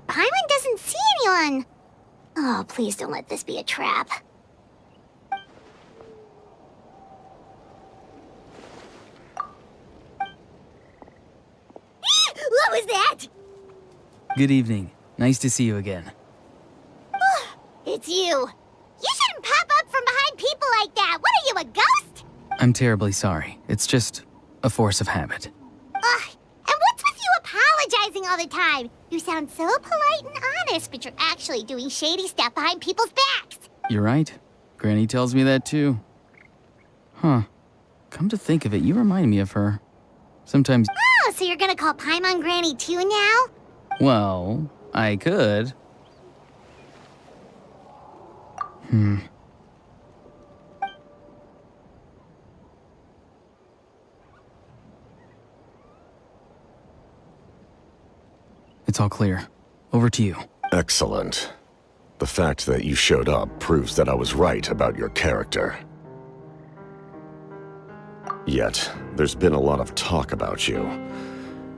Paimon doesn't see anyone. Oh, please don't let this be a trap. What was that? Good evening. Nice to see you again. It's you. You shouldn't pop up from behind people like that. What are you, a ghost? I'm terribly sorry. It's just a force of habit. And what's with you apologizing all the time? You sound so polite and honest, but you're actually doing shady stuff behind people's backs. You're right. Granny tells me that too. Huh. Come to think of it, you remind me of her. Sometimes... Oh, so you're gonna call Paimon Granny too now? Well, I could. It's all clear. Over to you. Excellent. The fact that you showed up proves that I was right about your character. Yet, there's been a lot of talk about you.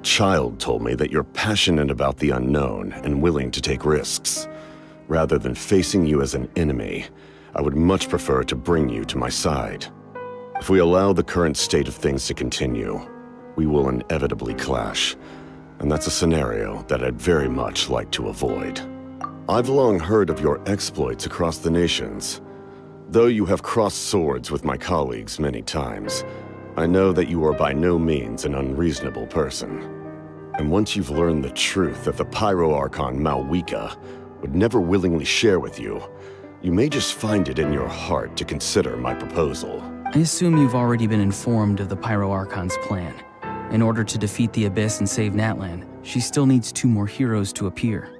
Child told me that you're passionate about the unknown and willing to take risks. Rather than facing you as an enemy, I would much prefer to bring you to my side. If we allow the current state of things to continue, we will inevitably clash, and that's a scenario that I'd very much like to avoid. I've long heard of your exploits across the nations. Though you have crossed swords with my colleagues many times, I know that you are by no means an unreasonable person. And once you've learned the truth that the Pyro Archon Malwika would never willingly share with you, you may just find it in your heart to consider my proposal. I assume you've already been informed of the Pyro Archon's plan. In order to defeat the Abyss and save Natlan, she still needs 2 more heroes to appear.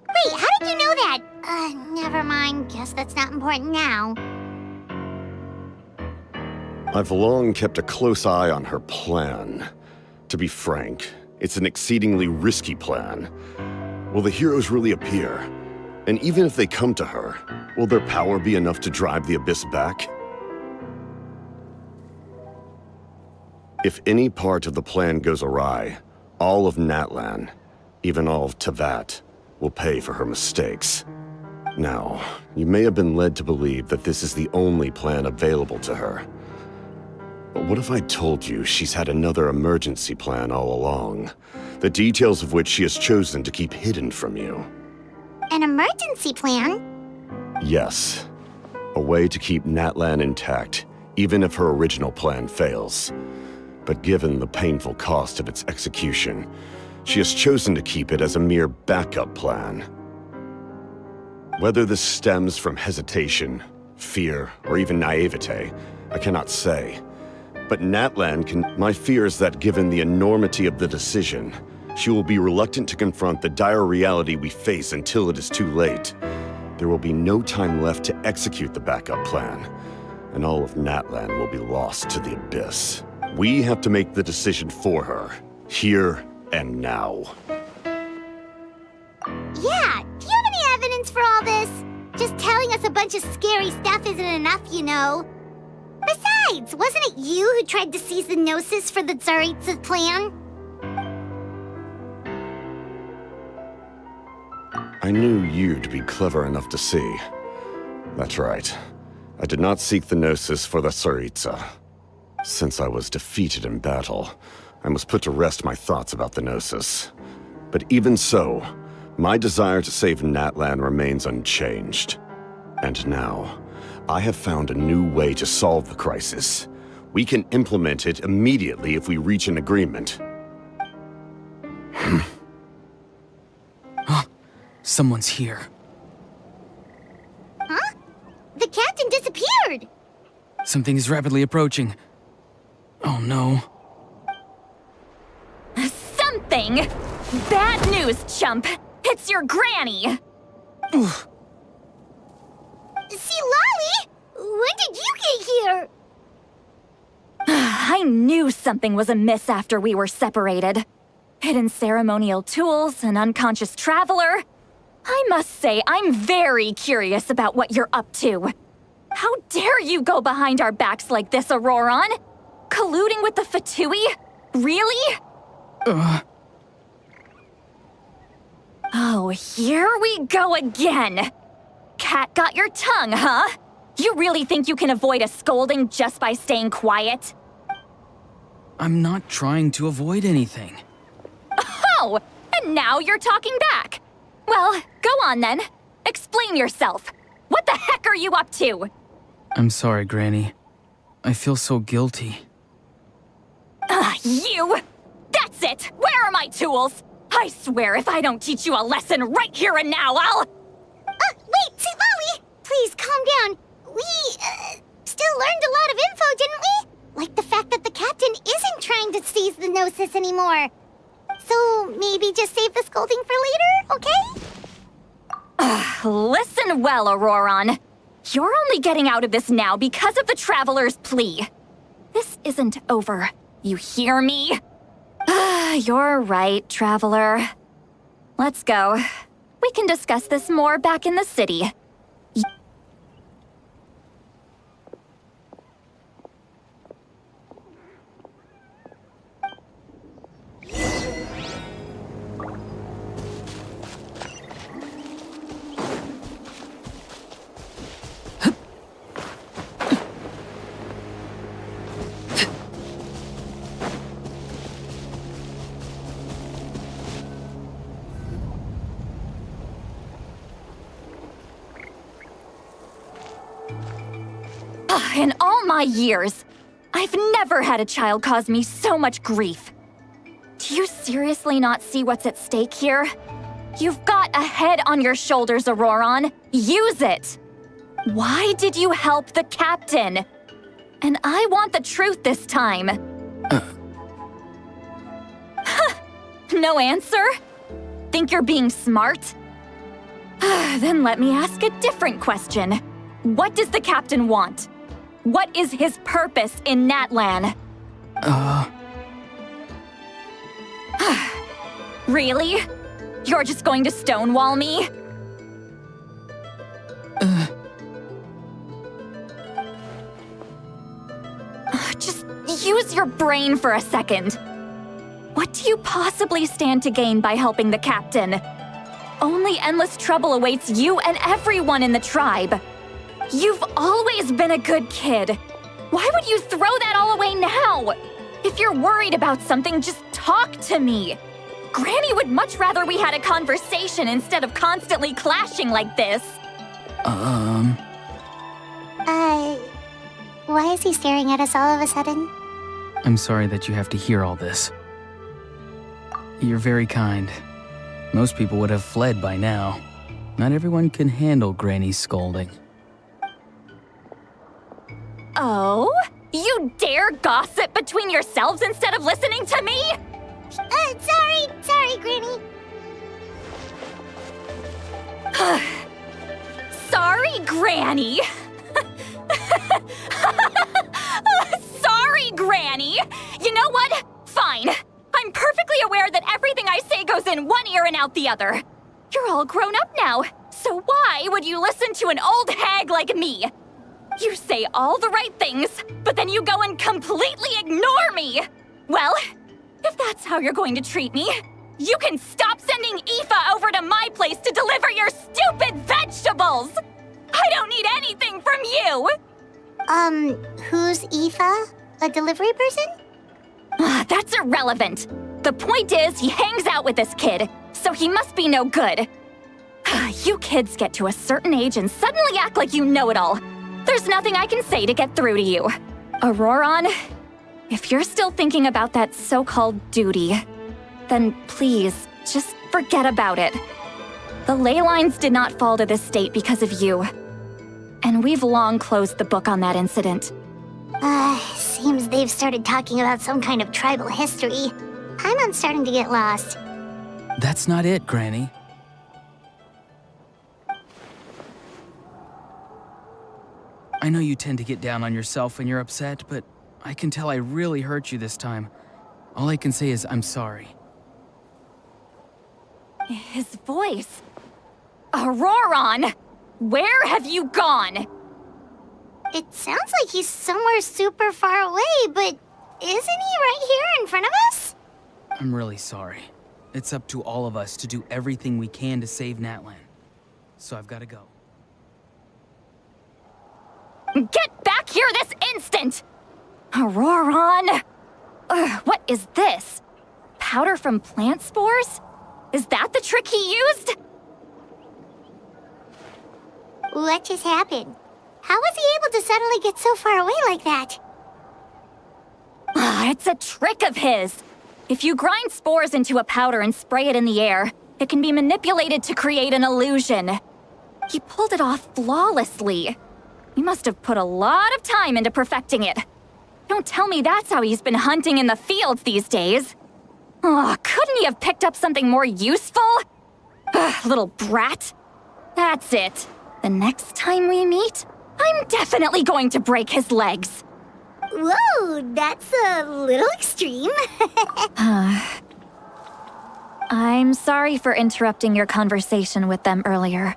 Wait, how did you know that? Never mind. Guess that's not important now. I've long kept a close eye on her plan. To be frank, it's an exceedingly risky plan. Will the heroes really appear? And even if they come to her, will their power be enough to drive the Abyss back? If any part of the plan goes awry, all of Natlan, even all of Teyvat, will pay for her mistakes. Now, you may have been led to believe that this is the only plan available to her. But what if I told you she's had another emergency plan all along, the details of which she has chosen to keep hidden from you? An emergency plan? Yes. A way to keep Natlan intact, even if her original plan fails. But given the painful cost of its execution, she has chosen to keep it as a mere backup plan. Whether this stems from hesitation, fear, or even naivete, I cannot say. But my fear is that given the enormity of the decision, she will be reluctant to confront the dire reality we face until it is too late. There will be no time left to execute the backup plan, and all of Natlan will be lost to the Abyss. We have to make the decision for her, here and now. Yeah, do you have any evidence for all this? Just telling us a bunch of scary stuff isn't enough, you know. Besides, wasn't it you who tried to seize the Gnosis for the Tsaritsa's plan? I knew you to be clever enough to see. That's right. I did not seek the Gnosis for the Tsaritsa. Since I was defeated in battle, I must put to rest my thoughts about the Gnosis. But even so, my desire to save Natlan remains unchanged. And now, I have found a new way to solve the crisis. We can implement it immediately if we reach an agreement. Someone's here. Huh? The captain disappeared! Something is rapidly approaching. Oh no. Something? Bad news, chump! It's your granny! Oof. See, Lolly? When did you get here? I knew something was amiss after we were separated. Hidden ceremonial tools, an unconscious traveler. I must say, I'm very curious about what you're up to. How dare you go behind our backs like this, Auroron? Colluding with the Fatui? Really? Oh, here we go again. Cat got your tongue, huh? You really think you can avoid a scolding just by staying quiet? I'm not trying to avoid anything. Oh, and now you're talking back. Well, go on then. Explain yourself. What the heck are you up to? I'm sorry, Granny. I feel so guilty. You! That's it! Where are my tools? I swear if I don't teach you a lesson right here and now, I'll... Wait, Lolly! Please, calm down. We, still learned a lot of info, didn't we? Like the fact that the captain isn't trying to seize the Gnosis anymore. So, maybe just save the scolding for later, okay? Listen well, Auroron. You're only getting out of this now because of the Traveler's plea. This isn't over. You hear me? You're right, Traveler. Let's go. We can discuss this more back in the city. In all my years, I've never had a child cause me so much grief. Do you seriously not see what's at stake here? You've got a head on your shoulders, Auroron. Use it! Why did you help the captain? And I want the truth this time. No answer? Think you're being smart? Then let me ask a different question. What does the captain want? What is his purpose in Natlan? Really? You're just going to stonewall me? Just use your brain for a second. What do you possibly stand to gain by helping the captain? Only endless trouble awaits you and everyone in the tribe. You've always been a good kid. Why would you throw that all away now? If you're worried about something, just talk to me. Granny would much rather we had a conversation instead of constantly clashing like this. Why is he staring at us all of a sudden? I'm sorry that you have to hear all this. You're very kind. Most people would have fled by now. Not everyone can handle Granny's scolding. Oh? You dare gossip between yourselves instead of listening to me? Sorry, Granny. Sorry, Granny. Sorry, Granny. You know what? Fine. I'm perfectly aware that everything I say goes in one ear and out the other. You're all grown up now, so why would you listen to an old hag like me? You say all the right things, but then you go and completely ignore me! Well, if that's how you're going to treat me, you can stop sending Aoife over to my place to deliver your stupid vegetables! I don't need anything from you! Who's Aoife? A delivery person? That's irrelevant. The point is, he hangs out with this kid, so he must be no good. You kids get to a certain age and suddenly act like you know it all. There's nothing I can say to get through to you. Auroron, if you're still thinking about that so-called duty, then please, just forget about it. The ley lines did not fall to this state because of you. And we've long closed the book on that incident. Seems they've started talking about some kind of tribal history. I'm starting to get lost. That's not it, Granny. I know you tend to get down on yourself when you're upset, but I can tell I really hurt you this time. All I can say is I'm sorry. His voice. Auroron! Where have you gone? It sounds like he's somewhere super far away, but isn't he right here in front of us? I'm really sorry. It's up to all of us to do everything we can to save Natlan. So I've got to go. Get back here this instant! Auroron! Ugh, what is this? Powder from plant spores? Is that the trick he used? What just happened? How was he able to suddenly get so far away like that? It's a trick of his. If you grind spores into a powder and spray it in the air, it can be manipulated to create an illusion. He pulled it off flawlessly. He must have put a lot of time into perfecting it. Don't tell me that's how he's been hunting in the fields these days. Oh, couldn't he have picked up something more useful? Ugh, little brat. That's it. The next time we meet, I'm definitely going to break his legs. Whoa, that's a little extreme. I'm sorry for interrupting your conversation with them earlier.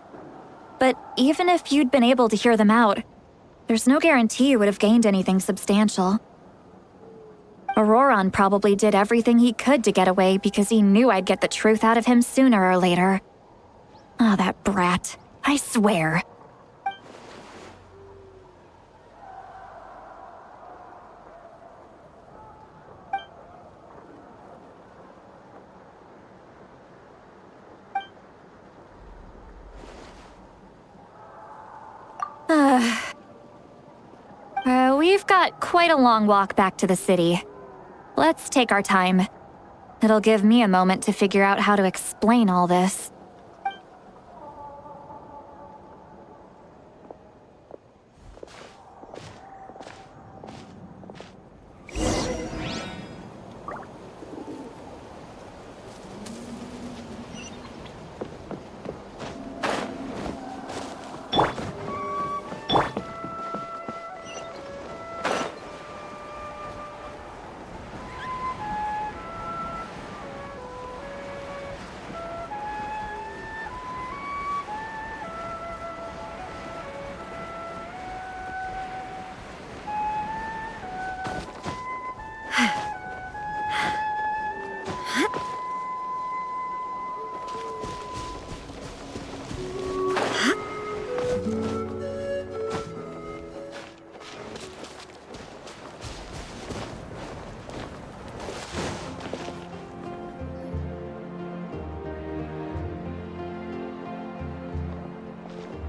But even if you'd been able to hear them out, there's no guarantee you would have gained anything substantial. Auroron probably did everything he could to get away because he knew I'd get the truth out of him sooner or later. Ah, that brat. I swear. We've got quite a long walk back to the city. Let's take our time. It'll give me a moment to figure out how to explain all this.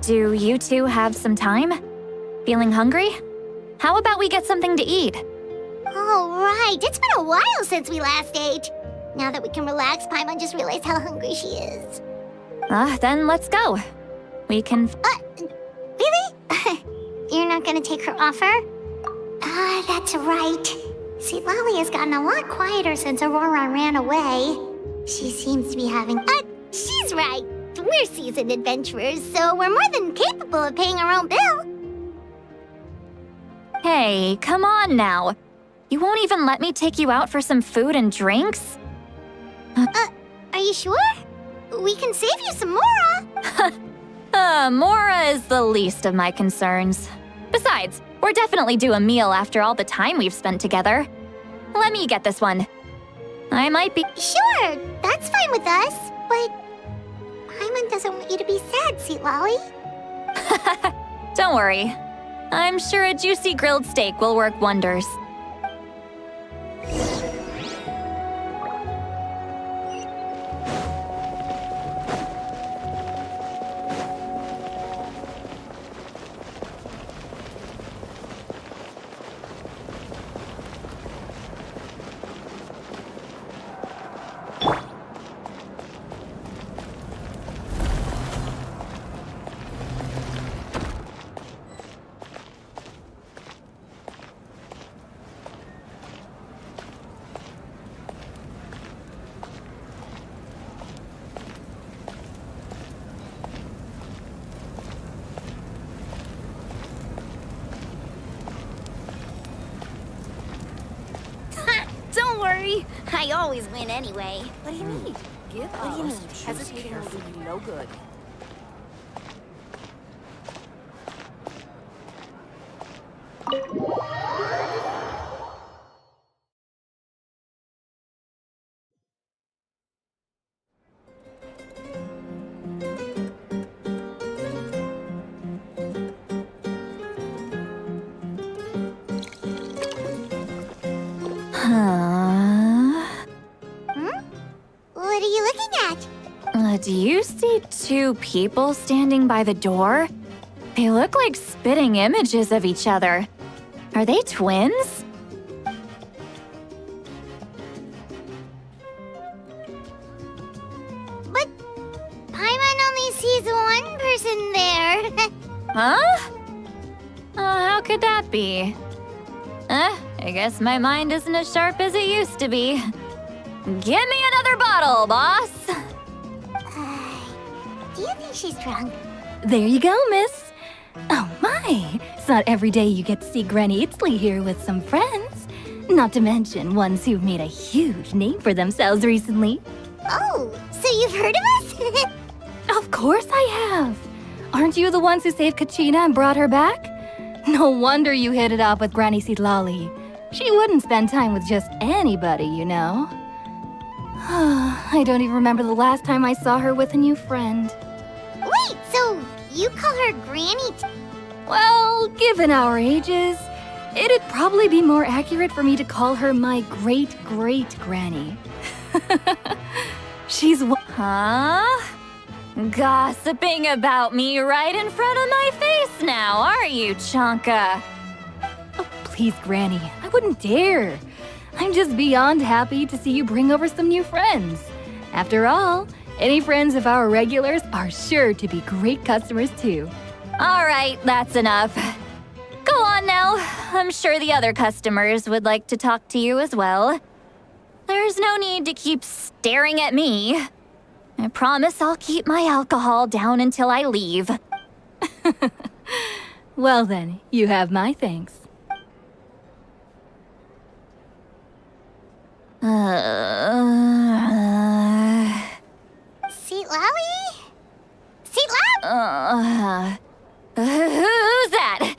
Do you two have some time? Feeling hungry? How about we get something to eat? Oh, right. It's been a while since we last ate. Now that we can relax, Paimon just realized how hungry she is. Then let's go. We can... Really? You're not gonna take her offer? That's right. See, Lolly has gotten a lot quieter since Aurora ran away. She seems to be having... she's right. We're seasoned adventurers, so we're more than capable of paying our own bill. Hey, come on now. You won't even let me take you out for some food and drinks? Are you sure? We can save you some Mora. Mora is the least of my concerns. Besides, we're definitely due a meal after all the time we've spent together. Let me get this one. I might be... Sure, that's fine with us, but... Paimon doesn't want you to be sad, sweet Lolly. Don't worry. I'm sure a juicy grilled steak will work wonders. Don't worry, I always win anyway. What do you mean? Give up. What do you mean? Hesitating will do you no good. Do you see two people standing by the door? They look like spitting images of each other. Are they twins? But Paimon only sees one person there. Huh? How could that be? I guess my mind isn't as sharp as it used to be. Give me another bottle, boss! Do you think she's drunk? There you go, miss. Oh my, it's not every day you get to see Granny Itzley here with some friends. Not to mention ones who've made a huge name for themselves recently. Oh, so you've heard of us? Of course I have. Aren't you the ones who saved Kachina and brought her back? No wonder you hit it off with Granny Sitlali. She wouldn't spend time with just anybody, you know. I don't even remember the last time I saw her with a new friend. Wait, so you call her Granny Well, given our ages, it'd probably be more accurate for me to call her my great-great-granny. She's Huh? Gossiping about me right in front of my face now, are you, Chonka? Oh, please, Granny, I wouldn't dare. I'm just beyond happy to see you bring over some new friends. After all, any friends of our regulars are sure to be great customers too. All right, that's enough. Go on now. I'm sure the other customers would like to talk to you as well. There's no need to keep staring at me. I promise I'll keep my alcohol down until I leave. Well then, you have my thanks. Sitlali? Sitlali? Who's that?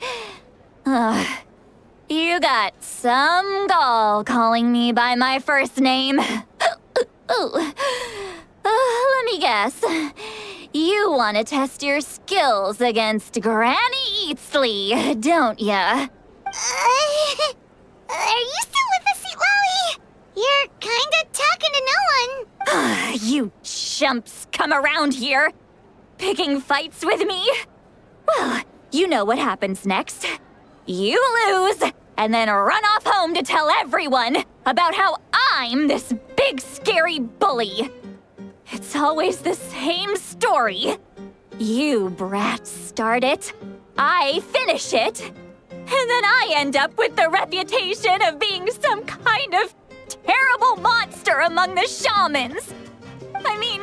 You got some gall calling me by my first name. Let me guess. You want to test your skills against Granny Eatsley, don't ya? Are you still with us, Sitlali? You're kinda talking to no one. You chumps come around here, picking fights with me? Well, you know what happens next. You lose, and then run off home to tell everyone about how I'm this big scary bully. It's always the same story. You brats start it, I finish it, and then I end up with the reputation of being some kind of terrible monster among the shamans. I mean,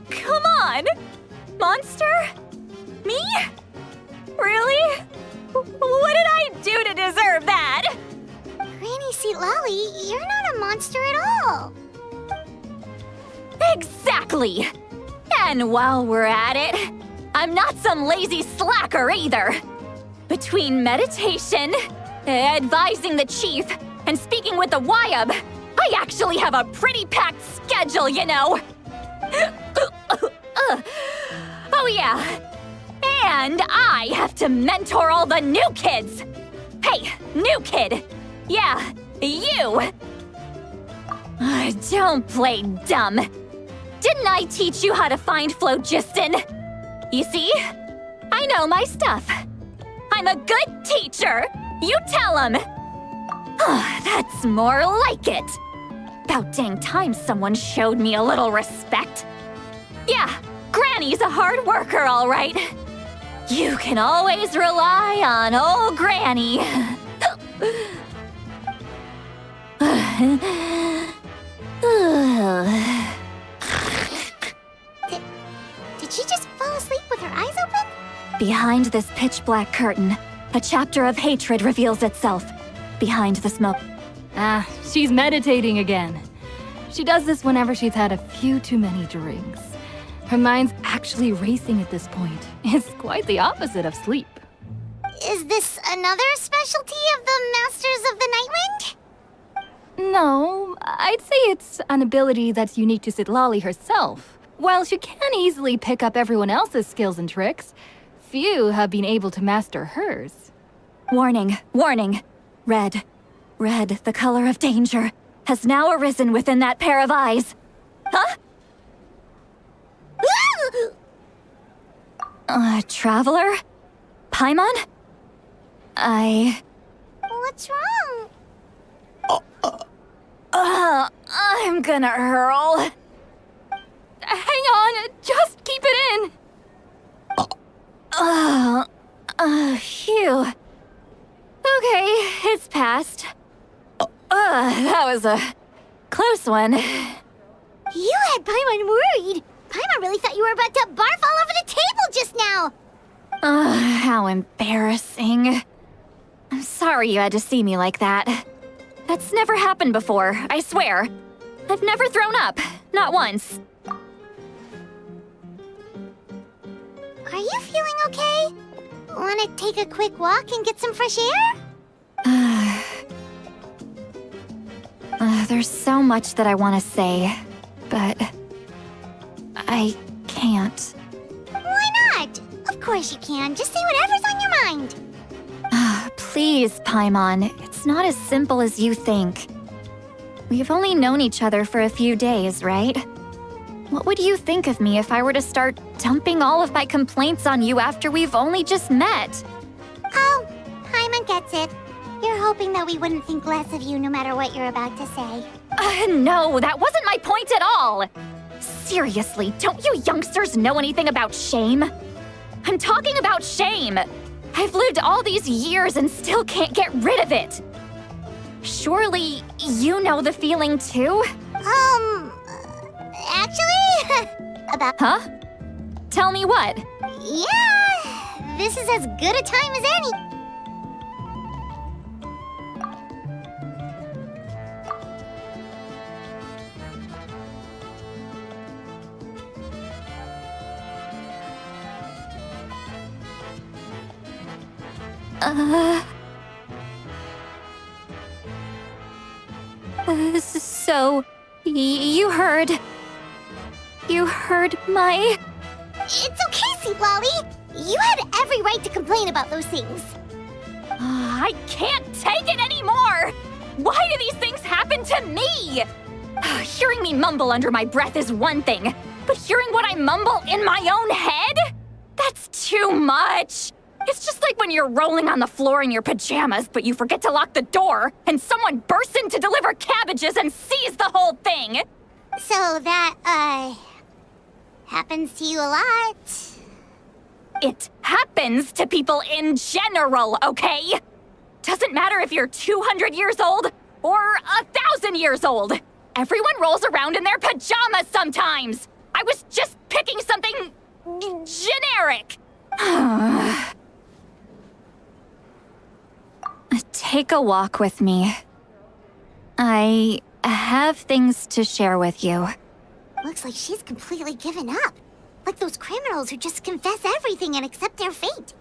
come on. Monster? Me? Really? What did I do to deserve that? Granny Sitlali, you're not a monster at all. Exactly! And while we're at it, I'm not some lazy slacker either. Between meditation, advising the chief, and speaking with the Wyab, I actually have a pretty packed schedule, you know. Oh yeah, and I have to mentor all the new kids. Hey, new kid. Yeah, you. Don't play dumb. Didn't I teach you how to find phlogiston? You see? I know my stuff. I'm a good teacher. You tell him. That's more like it. About dang time someone showed me a little respect. Yeah, Granny's a hard worker, all right. You can always rely on old Granny. Did she just fall asleep with her eyes open? Behind this pitch-black curtain, a chapter of hatred reveals itself. Behind the smoke. She's meditating again. She does this whenever she's had a few too many drinks. Her mind's actually racing at this point. It's quite the opposite of sleep. Is this another specialty of the Masters of the Nightwind? No, I'd say it's an ability that's unique to Sitlali herself. While she can easily pick up everyone else's skills and tricks, few have been able to master hers. Warning, warning. Red, the color of danger, has now arisen within that pair of eyes. Huh? Traveler? Paimon? What's wrong? I'm gonna hurl. Hang on, just keep it in. Phew. Okay, it's passed. That was a close one. You had Paimon worried. Paimon really thought you were about to barf all over the table just now. How embarrassing. I'm sorry you had to see me like that. That's never happened before, I swear. I've never thrown up, not once. Are you feeling okay? Want to take a quick walk and get some fresh air? There's so much that I want to say, but I can't. Why not? Of course you can. Just say whatever's on your mind. Please, Paimon, it's not as simple as you think. We've only known each other for a few days, right? What would you think of me if I were to start dumping all of my complaints on you after we've only just met? Oh, Paimon gets it. You're hoping that we wouldn't think less of you no matter what you're about to say. No, that wasn't my point at all! Seriously, don't you youngsters know anything about shame? I'm talking about shame! I've lived all these years and still can't get rid of it! Surely, you know the feeling too? Actually, about... Huh? Tell me what? Yeah, this is as good a time as any. So, you heard my... It's okay, Sweet Lolly. You had every right to complain about those things. I can't take it anymore! Why do these things happen to me? Hearing me mumble under my breath is one thing, but hearing what I mumble in my own head? That's too much! It's just like when you're rolling on the floor in your pajamas, but you forget to lock the door, and someone bursts in to deliver cabbages and sees the whole thing! So that, happens to you a lot. It happens to people in general, okay? Doesn't matter if you're 200 years old or 1,000 years old. Everyone rolls around in their pajamas sometimes. I was just picking something generic. Take a walk with me. I have things to share with you. Looks like she's completely given up. Like those criminals who just confess everything and accept their fate.